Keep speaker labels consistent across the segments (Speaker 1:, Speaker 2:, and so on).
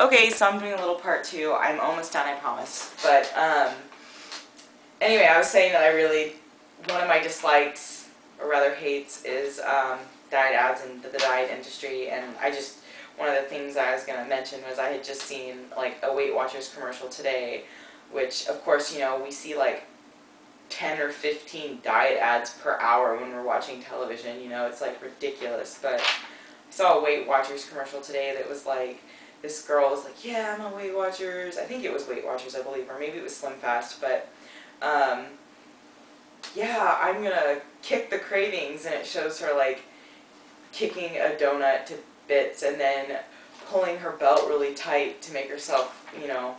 Speaker 1: Okay, so I'm doing a little part 2. I'm almost done, I promise. But, anyway, I was saying that one of my dislikes, or rather hates, is diet ads and the diet industry. And one of the things I was going to mention was I had just seen, like, a Weight Watchers commercial today, which, of course, you know, we see, like, 10 or 15 diet ads per hour when we're watching television. You know, it's, like, ridiculous. But I saw a Weight Watchers commercial today that was, like, this girl was like, yeah, I'm on Weight Watchers. I think it was Weight Watchers, I believe, or maybe it was Slim Fast, but, yeah, I'm gonna kick the cravings, and it shows her, like, kicking a donut to bits and then pulling her belt really tight to make herself, you know,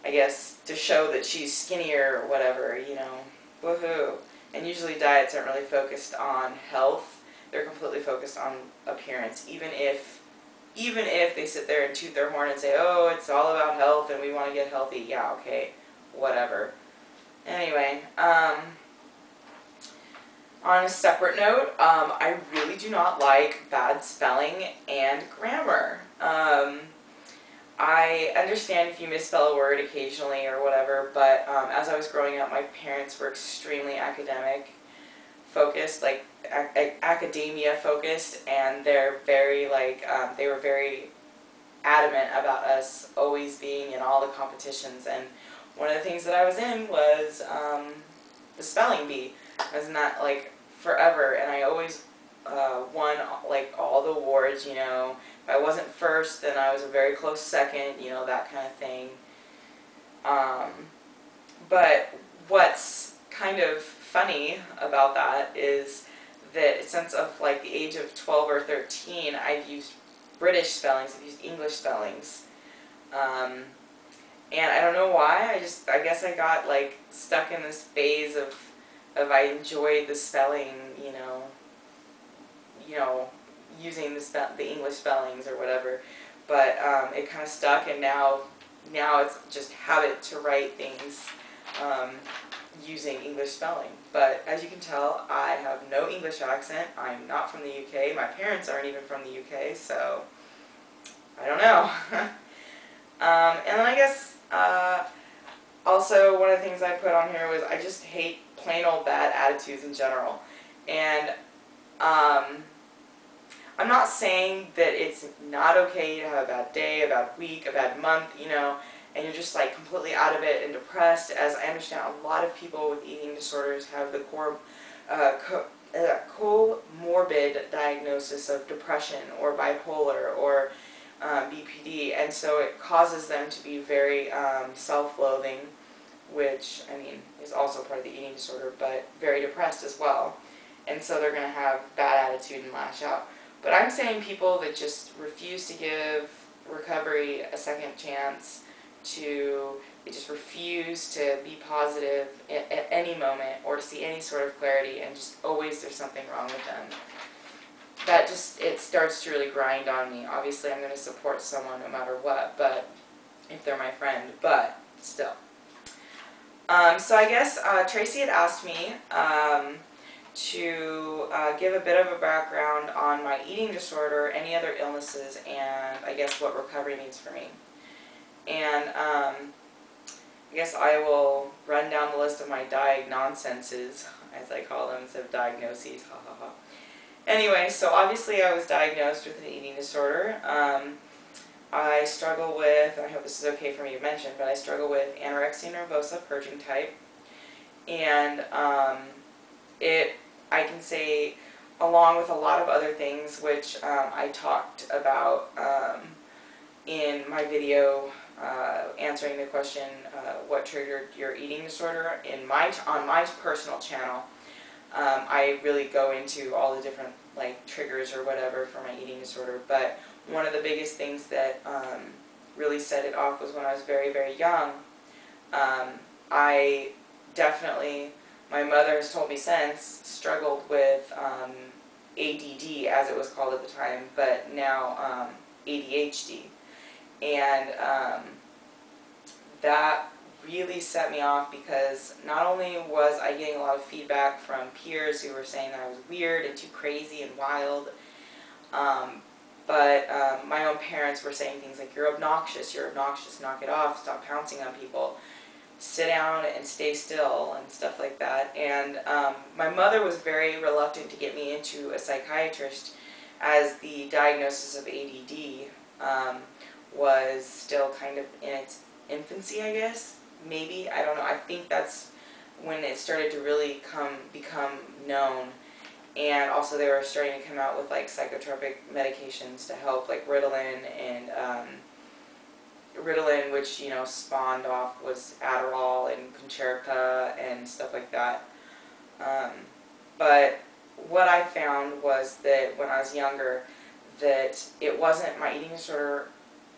Speaker 1: I guess, to show that she's skinnier or whatever, you know, woohoo. And usually diets aren't really focused on health. They're completely focused on appearance, even if they sit there and toot their horn and say, oh, it's all about health and we want to get healthy. Yeah, okay, whatever. Anyway, on a separate note, I really do not like bad spelling and grammar. I understand if you misspell a word occasionally or whatever, but as I was growing up, my parents were extremely academic focused, like academia focused, and they're very they were very adamant about us always being in all the competitions. And one of the things that I was in was the spelling bee. I was in that like forever, and I always won like all the awards. You know, if I wasn't first, then I was a very close second. You know, that kind of thing. But what's kind of funny about that is that since of like the age of 12 or 13, I've used British spellings, I've used English spellings, and I don't know why. I guess I got like stuck in this phase of I enjoyed the spelling, you know, using the English spellings or whatever, but it kind of stuck, and now it's just habit to write things using English spelling. But as you can tell, I have no English accent. I'm not from the UK. My parents aren't even from the UK, so I don't know. And then I guess also one of the things I put on here was I just hate plain old bad attitudes in general. And I'm not saying that it's not okay to have a bad day, a bad week, a bad month, you know, and you're just like completely out of it and depressed, as I understand a lot of people with eating disorders have the co-morbid diagnosis of depression or bipolar or BPD, and so it causes them to be very self-loathing, which, I mean, is also part of the eating disorder, but very depressed as well. And so they're going to have bad attitude and lash out. But I'm saying people that just refuse to give recovery a second chance, they just refuse to be positive at any moment or to see any sort of clarity, and just always there's something wrong with them. That just, it starts to really grind on me. Obviously I'm going to support someone no matter what, but if they're my friend, but still. So I guess Tracy had asked me to give a bit of a background on my eating disorder, any other illnesses, and I guess what recovery means for me. And I guess I will run down the list of my diag-nonsenses, as I call them, instead of diagnoses, ha ha ha. Anyway, so obviously I was diagnosed with an eating disorder. I struggle with, I hope this is okay for me to mention, but I struggle with anorexia nervosa, purging type. And I can say, along with a lot of other things, which I talked about in my video answering the question, what triggered your eating disorder, on my personal channel. I really go into all the different like triggers or whatever for my eating disorder, but one of the biggest things that really set it off was when I was very, very young. I definitely, my mother has told me since, struggled with ADD, as it was called at the time, but now ADHD. And that really set me off, because not only was I getting a lot of feedback from peers who were saying that I was weird and too crazy and wild, But my own parents were saying things like, you're obnoxious, knock it off, stop pouncing on people, sit down and stay still, and stuff like that. And my mother was very reluctant to get me into a psychiatrist, as the diagnosis of ADD was still kind of in its infancy, I guess. Maybe, I don't know. I think that's when it started to really become known. And also they were starting to come out with like psychotropic medications to help, like Ritalin, and Ritalin, which, you know, spawned off was Adderall and Concerta and stuff like that. But what I found was that when I was younger, that it wasn't my eating disorder,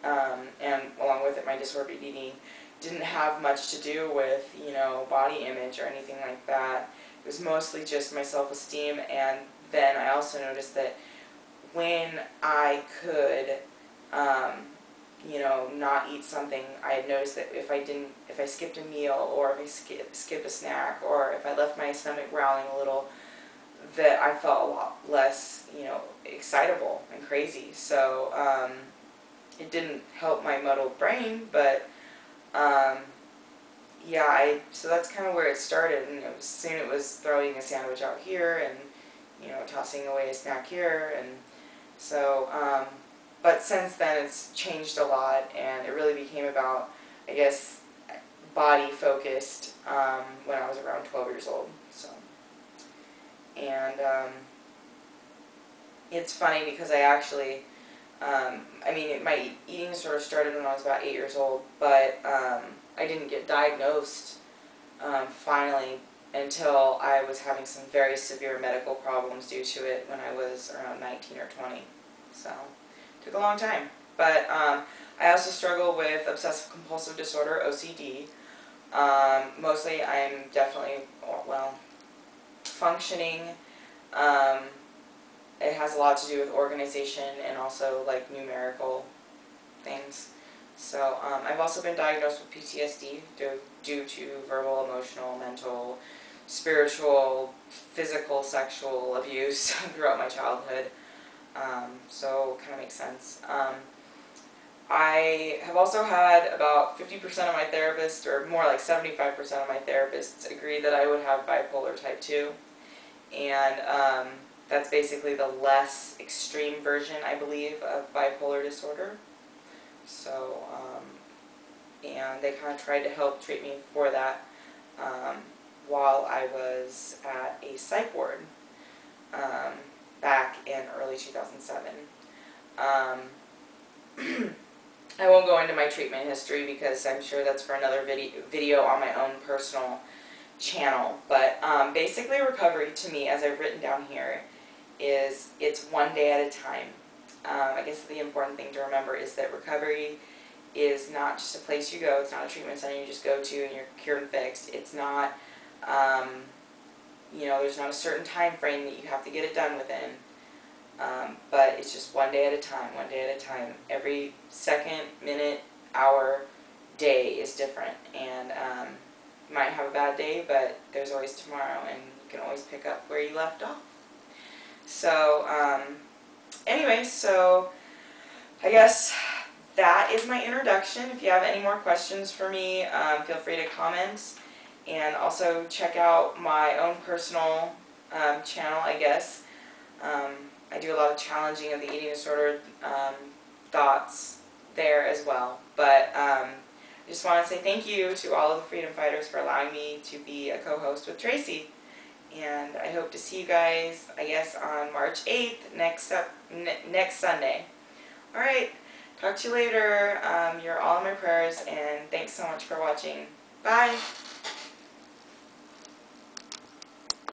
Speaker 1: and along with it my disordered eating, didn't have much to do with, you know, body image or anything like that. It was mostly just my self-esteem. And then I also noticed that when I could, you know, not eat something, I had noticed that if I skipped a meal, or if I skipped a snack, or if I left my stomach growling a little, that I felt a lot less, you know, excitable and crazy. So it didn't help my muddled brain, but yeah, so that's kind of where it started. And soon it was throwing a sandwich out here, and, you know, tossing away a snack here. And so but since then it's changed a lot, and it really became about, I guess, body focused when I was around 12 years old. So, and it's funny because I actually, I mean, my eating disorder started when I was about 8 years old, but I didn't get diagnosed finally until I was having some very severe medical problems due to it when I was around 19 or 20. So it took a long time. But I also struggle with obsessive compulsive disorder, OCD. Mostly I'm definitely, well, functioning. It has a lot to do with organization and also like numerical things. So I've also been diagnosed with PTSD due to verbal, emotional, mental, spiritual, physical, sexual abuse throughout my childhood. So it kind of makes sense. I have also had about 50% of my therapists, or more like 75% of my therapists, agree that I would have bipolar type 2. And that's basically the less extreme version, I believe, of bipolar disorder. So, and they kind of tried to help treat me for that while I was at a psych ward back in early 2007. I won't go into my treatment history because I'm sure that's for another video on my own personal channel. But basically recovery to me, as I've written down here, is it's one day at a time. I guess the important thing to remember is that recovery is not just a place you go. It's not a treatment center you just go to and you're cured and fixed. It's not, you know, there's not a certain time frame that you have to get it done within. But it's just one day at a time, one day at a time. Every second, minute, hour, day is different. And you might have a bad day, but there's always tomorrow, and you can always pick up where you left off. So, anyway, so I guess that is my introduction. If you have any more questions for me, feel free to comment. And also check out my own personal channel, I guess. I do a lot of challenging of the eating disorder thoughts there as well. But I just want to say thank you to all of the freedom fighters for allowing me to be a co-host with Tracey. And I hope to see you guys, I guess, on March 8th, next Sunday. Alright, talk to you later. You're all in my prayers, and thanks so much for watching. Bye!